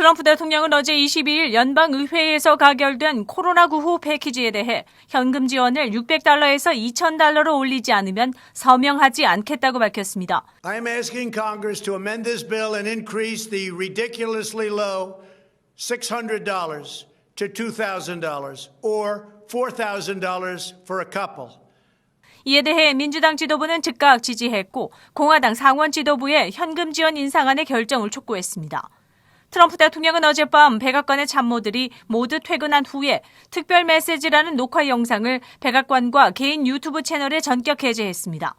트럼프 대통령은 어제 22일 연방의회에서 가결된 코로나 구호 패키지에 대해 현금 지원을 $600에서 $2,000로 올리지 않으면 서명하지 않겠다고 밝혔습니다. I am asking Congress to amend this bill and increase the ridiculously low $600 to $2,000 or $4,000 for a couple. 이에 대해 민주당 지도부는 즉각 지지했고 공화당 상원 지도부의 현금 지원 인상안의 결정을 촉구했습니다. 트럼프 대통령은 어젯밤 백악관의 참모들이 모두 퇴근한 후에 특별 메시지라는 녹화 영상을 백악관과 개인 유튜브 채널에 전격 게재했습니다.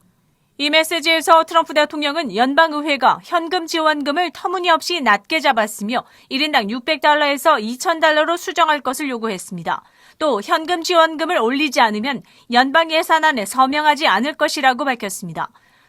이 메시지에서 트럼프 대통령은 연방의회가 현금 지원금을 터무니없이 낮게 잡았으며 1인당 $600에서 $2,000로 수정할 것을 요구했습니다. 또 현금 지원금을 올리지 않으면 연방 예산안에 서명하지 않을 것이라고 밝혔습니다.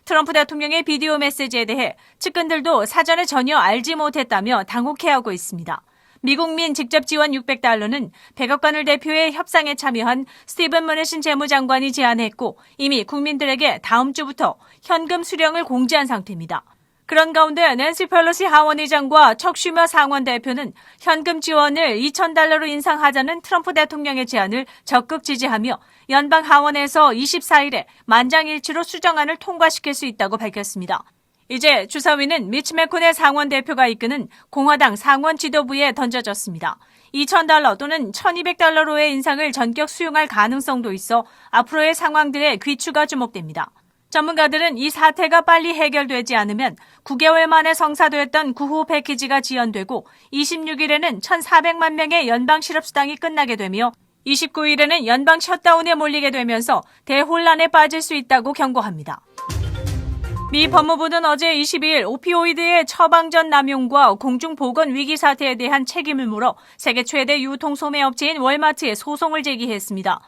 트럼프 대통령의 비디오 메시지에 대해 측근들도 사전에 전혀 알지 못했다며 당혹해하고 있습니다. 미국민 직접 지원 $600는 백악관을 대표해 협상에 참여한 스티븐 므니신 재무장관이 제안했고 이미 국민들에게 다음 주부터 현금 수령을 공지한 상태입니다. 그런 가운데 낸시 펠로시 하원의장과 척 슈머 상원 대표는 현금 지원을 $2,000로 인상하자는 트럼프 대통령의 제안을 적극 지지하며 연방 하원에서 24일에 만장일치로 수정안을 통과시킬 수 있다고 밝혔습니다. 이제 주사위는 미치 맥코넬 상원 대표가 이끄는 공화당 상원 지도부에 던져졌습니다. $2,000 또는 $1,200로의 인상을 전격 수용할 가능성도 있어 앞으로의 상황들에 귀추가 주목됩니다. 전문가들은 이 사태가 빨리 해결되지 않으면 9개월 만에 성사됐던 구호 패키지가 지연되고 26일에는 1,400만 명의 연방 실업수당이 끝나게 되며 29일에는 연방 셧다운에 몰리게 되면서 대혼란에 빠질 수 있다고 경고합니다. 미 법무부는 어제 22일 오피오이드의 처방전 남용과 공중보건 위기 사태에 대한 책임을 물어 세계 최대 유통소매업체인 월마트에 소송을 제기했습니다.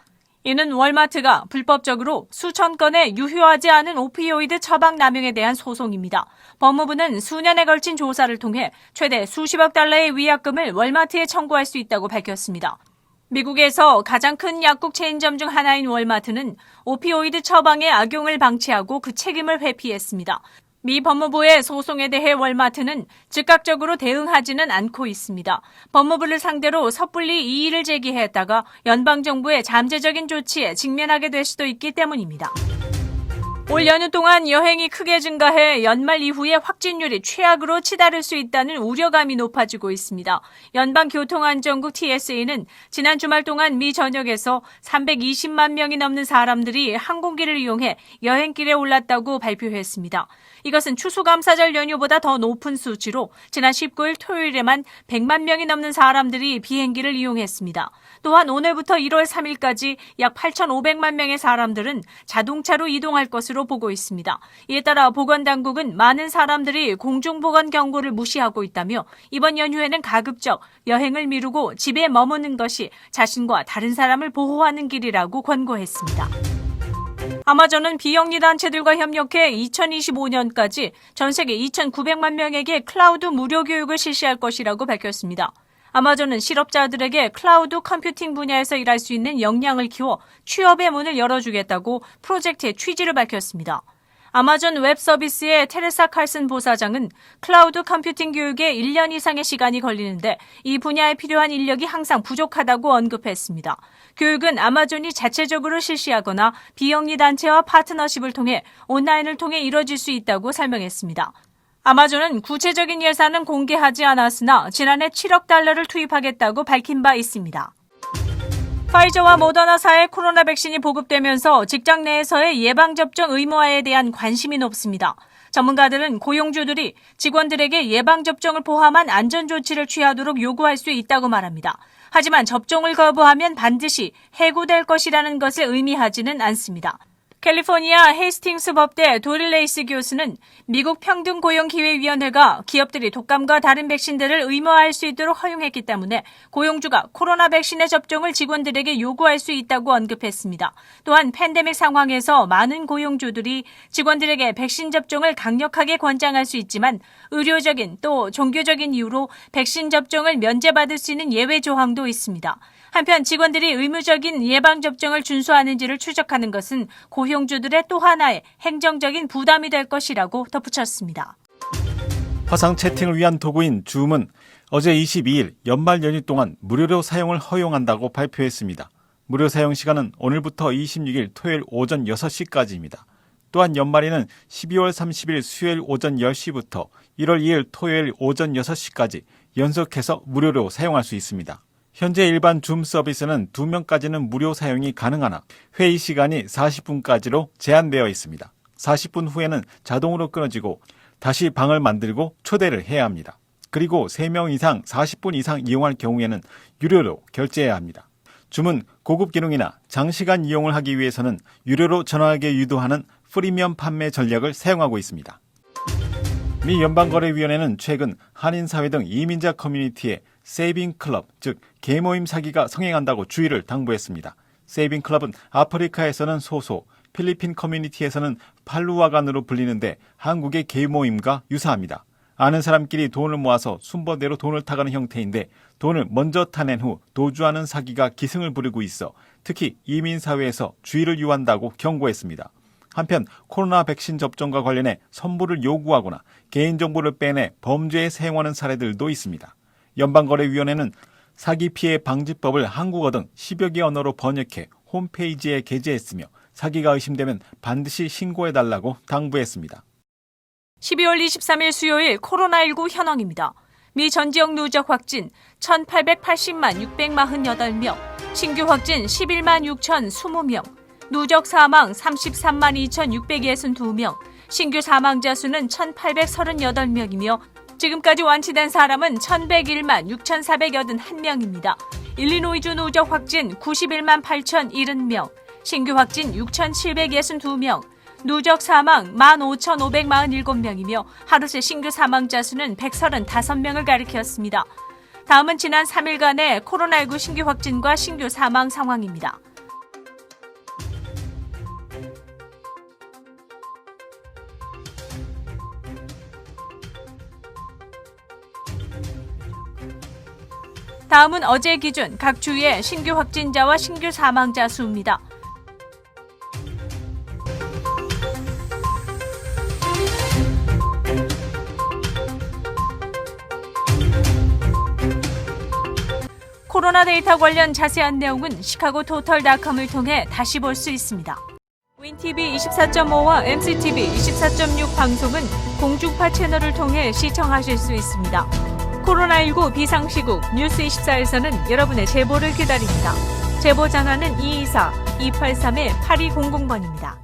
이는 월마트가 불법적으로 수천 건의 유효하지 않은 오피오이드 처방 남용에 대한 소송입니다. 법무부는 수년에 걸친 조사를 통해 최대 수십억 달러의 위약금을 월마트에 청구할 수 있다고 밝혔습니다. 미국에서 가장 큰 약국 체인점 중 하나인 월마트는 오피오이드 처방의 악용을 방치하고 그 책임을 회피했습니다. 미 법무부의 소송에 대해 월마트는 즉각적으로 대응하지는 않고 있습니다. 법무부를 상대로 섣불리 이의를 제기했다가 연방정부의 잠재적인 조치에 직면하게 될 수도 있기 때문입니다. 올 연휴 동안 여행이 크게 증가해 연말 이후에 확진율이 최악으로 치달을 수 있다는 우려감이 높아지고 있습니다. 연방교통안전국 TSA는 지난 주말 동안 미 전역에서 320만 명이 넘는 사람들이 항공기를 이용해 여행길에 올랐다고 발표했습니다. 이것은 추수감사절 연휴보다 더 높은 수치로 지난 19일 토요일에만 100만 명이 넘는 사람들이 비행기를 이용했습니다. 또한 오늘부터 1월 3일까지 약 8,500만 명의 사람들은 자동차로 이동할 것으로 보고 있습니다. 이에 따라 보건당국은 많은 사람들이 공중보건 경고를 무시하고 있다며 이번 연휴에는 가급적 여행을 미루고 집에 머무는 것이 자신과 다른 사람을 보호하는 길이라고 권고했습니다. 아마존은 비영리 단체들과 협력해 2025년까지 전 세계 2,900만 명에게 클라우드 무료 교육을 실시할 것이라고 밝혔습니다. 아마존은 실업자들에게 클라우드 컴퓨팅 분야에서 일할 수 있는 역량을 키워 취업의 문을 열어주겠다고 프로젝트의 취지를 밝혔습니다. 아마존 웹 서비스의 테레사 칼슨 보사장은 클라우드 컴퓨팅 교육에 1년 이상의 시간이 걸리는데 이 분야에 필요한 인력이 항상 부족하다고 언급했습니다. 교육은 아마존이 자체적으로 실시하거나 비영리 단체와 파트너십을 통해 온라인을 통해 이뤄질 수 있다고 설명했습니다. 아마존은 구체적인 예산은 공개하지 않았으나 지난해 $7억 투입하겠다고 밝힌 바 있습니다. 파이저와 모더나사의 코로나 백신이 보급되면서 직장 내에서의 예방접종 의무화에 대한 관심이 높습니다. 전문가들은 고용주들이 직원들에게 예방접종을 포함한 안전조치를 취하도록 요구할 수 있다고 말합니다. 하지만 접종을 거부하면 반드시 해고될 것이라는 것을 의미하지는 않습니다. 캘리포니아 헤이스팅스 법대 도릴 레이스 교수는 미국 평등고용기회위원회가 기업들이 독감과 다른 백신들을 의무화할 수 있도록 허용했기 때문에 고용주가 코로나 백신의 접종을 직원들에게 요구할 수 있다고 언급했습니다. 또한 팬데믹 상황에서 많은 고용주들이 직원들에게 백신 접종을 강력하게 권장할 수 있지만 의료적인 또 종교적인 이유로 백신 접종을 면제받을 수 있는 예외 조항도 있습니다. 한편 직원들이 의무적인 예방접종을 준수하는지를 추적하는 것은 고용주들의 또 하나의 행정적인 부담이 될 것이라고 덧붙였습니다. 화상 채팅을 위한 도구인 줌은 어제 22일 연말 연휴 동안 무료로 사용을 허용한다고 발표했습니다. 무료 사용 시간은 오늘부터 26일 토요일 오전 6시까지입니다. 또한 연말에는 12월 30일 수요일 오전 10시부터 1월 2일 토요일 오전 6시까지 연속해서 무료로 사용할 수 있습니다. 현재 일반 줌 서비스는 2명까지는 무료 사용이 가능하나 회의 시간이 40분까지로 제한되어 있습니다. 40분 후에는 자동으로 끊어지고 다시 방을 만들고 초대를 해야 합니다. 그리고 3명 이상 40분 이상 이용할 경우에는 유료로 결제해야 합니다. 줌은 고급 기능이나 장시간 이용을 하기 위해서는 유료로 전화하게 유도하는 프리미엄 판매 전략을 사용하고 있습니다. 미 연방거래위원회는 최근 한인사회 등 이민자 커뮤니티에 세이빙 클럽, 즉 계모임 사기가 성행한다고 주의를 당부했습니다. 세이빙 클럽은 아프리카에서는 소소, 필리핀 커뮤니티에서는 팔루와간으로 불리는데 한국의 계모임과 유사합니다. 아는 사람끼리 돈을 모아서 순번대로 돈을 타가는 형태인데 돈을 먼저 타낸 후 도주하는 사기가 기승을 부리고 있어 특히 이민사회에서 주의를 유한다고 경고했습니다. 한편 코로나 백신 접종과 관련해 선불을 요구하거나 개인정보를 빼내 범죄에 사용하는 사례들도 있습니다. 연방거래위원회는 사기 피해 방지법을 한국어 등 10여 개 언어로 번역해 홈페이지에 게재했으며 사기가 의심되면 반드시 신고해달라고 당부했습니다. 12월 23일 수요일 코로나19 현황입니다. 미 전 지역 누적 확진 1,880만 648명, 신규 확진 11만 6,020명, 누적 사망 33만 2,662명, 신규 사망자 수는 1,838명이며 지금까지 완치된 사람은 1,101만 6,481명입니다. 일리노이주 누적 확진 91만 8,070명, 신규 확진 6,762명, 누적 사망 15,547명이며 하루 새 신규 사망자 수는 135명을 가리켰습니다. 다음은 지난 3일간의 코로나19 신규 확진과 신규 사망 상황입니다. 다음은 어제 기준 각 주의 신규 확진자와 신규 사망자 수입니다. 코로나 데이터 관련 자세한 내용은 시카고토털닷컴을 통해 다시 볼 수 있습니다. 윈TV 24.5와 MCTV 24.6 방송은 공중파 채널을 통해 시청하실 수 있습니다. 코로나19 비상시국 뉴스24에서는 여러분의 제보를 기다립니다. 제보 전화는 224-283-8200번입니다.